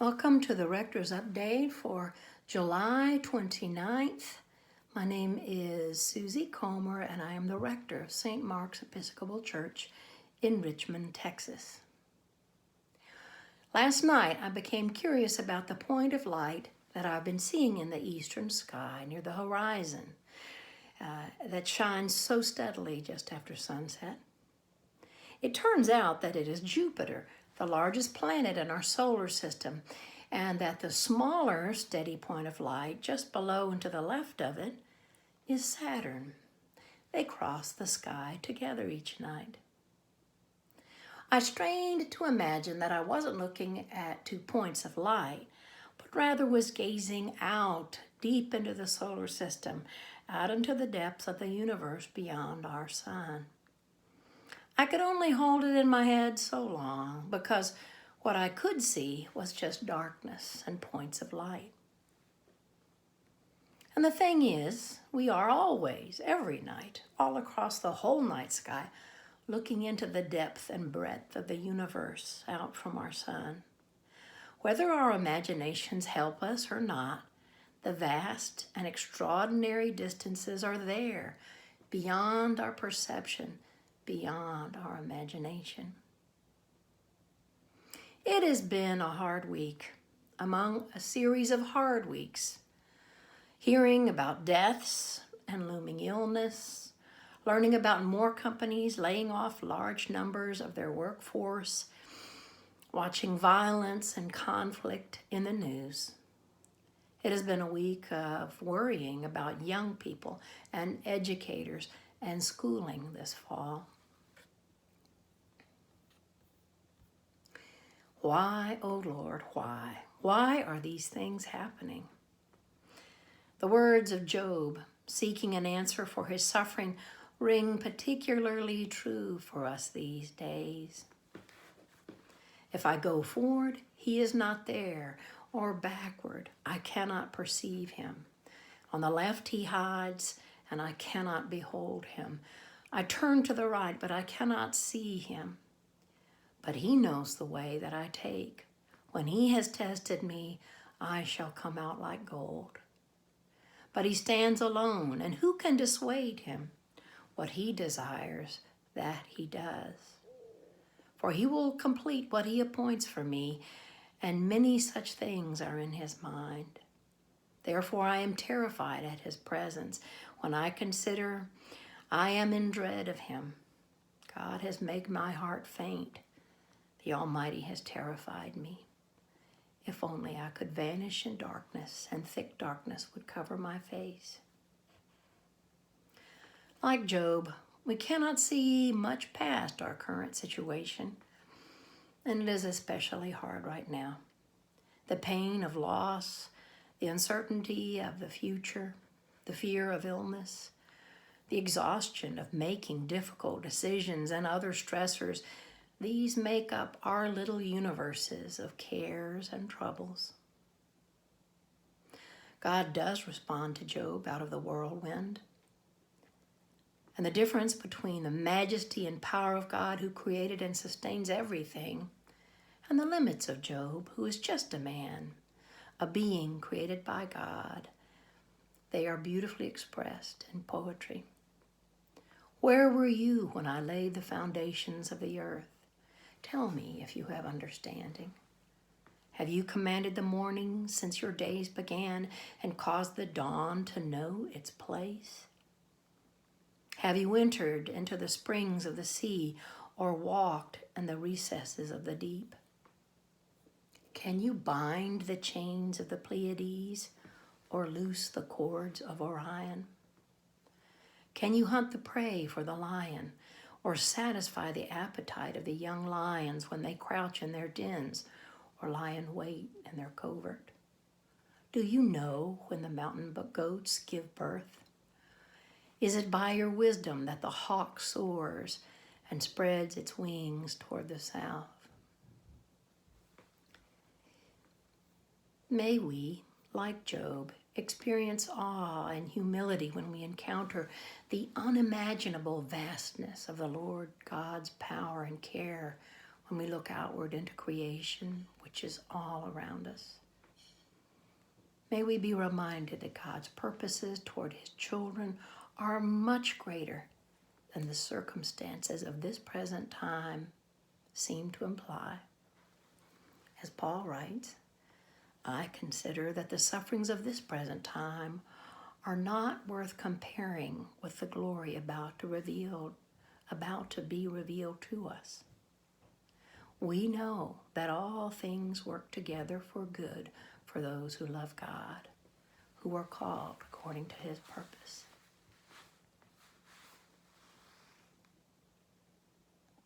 Welcome to the Rector's Update for July 29th. My name is Susie Comer and I am the Rector of St. Mark's Episcopal Church in Richmond, Texas. Last night I became curious about the point of light that I've been seeing in the eastern sky near the horizon that shines so steadily just after sunset. It turns out that it is Jupiter, the largest planet in our solar system, and that the smaller steady point of light just below and to the left of it is Saturn. They cross the sky together each night. I strained to imagine that I wasn't looking at 2 points of light, but rather was gazing out deep into the solar system, out into the depths of the universe beyond our sun. I could only hold it in my head so long because what I could see was just darkness and points of light. And the thing is, we are always, every night, all across the whole night sky, looking into the depth and breadth of the universe out from our sun. Whether our imaginations help us or not, the vast and extraordinary distances are there, beyond our perception, beyond our imagination. It has been a hard week, among a series of hard weeks. Hearing about deaths and looming illness, learning about more companies laying off large numbers of their workforce, watching violence and conflict in the news. It has been a week of worrying about young people and educators and schooling this fall. Why, oh Lord, why? Why are these things happening? The words of Job, seeking an answer for his suffering, ring particularly true for us these days. If I go forward, he is not there, or backward, I cannot perceive him. On the left he hides, and I cannot behold him. I turn to the right, but I cannot see him. But he knows the way that I take. When he has tested me, I shall come out like gold. But he stands alone, and who can dissuade him? What he desires, that he does. For he will complete what he appoints for me, and many such things are in his mind. Therefore I am terrified at his presence. When I consider, I am in dread of him. God has made my heart faint. The Almighty has terrified me. If only I could vanish in darkness, and thick darkness would cover my face. Like Job, we cannot see much past our current situation, and it is especially hard right now. The pain of loss, the uncertainty of the future, the fear of illness, the exhaustion of making difficult decisions and other stressors, these make up our little universes of cares and troubles. God does respond to Job out of the whirlwind. And the difference between the majesty and power of God who created and sustains everything, and the limits of Job, who is just a man, a being created by God, they are beautifully expressed in poetry. Where were you when I laid the foundations of the earth? Tell me if you have understanding. Have you commanded the morning since your days began and caused the dawn to know its place? Have you entered into the springs of the sea or walked in the recesses of the deep? Can you bind the chains of the Pleiades or loose the cords of Orion? Can you hunt the prey for the lion or satisfy the appetite of the young lions when they crouch in their dens or lie in wait in their covert? Do you know when the mountain goats give birth? Is it by your wisdom that the hawk soars and spreads its wings toward the south? May we, like Job, experience awe and humility when we encounter the unimaginable vastness of the Lord God's power and care when we look outward into creation, which which is all around us. May we be reminded that God's purposes toward his children are much greater than the circumstances of this present time seem to imply. As Paul writes, I consider that the sufferings of this present time are not worth comparing with the glory about to be revealed to us. We know that all things work together for good for those who love God, who are called according to his purpose.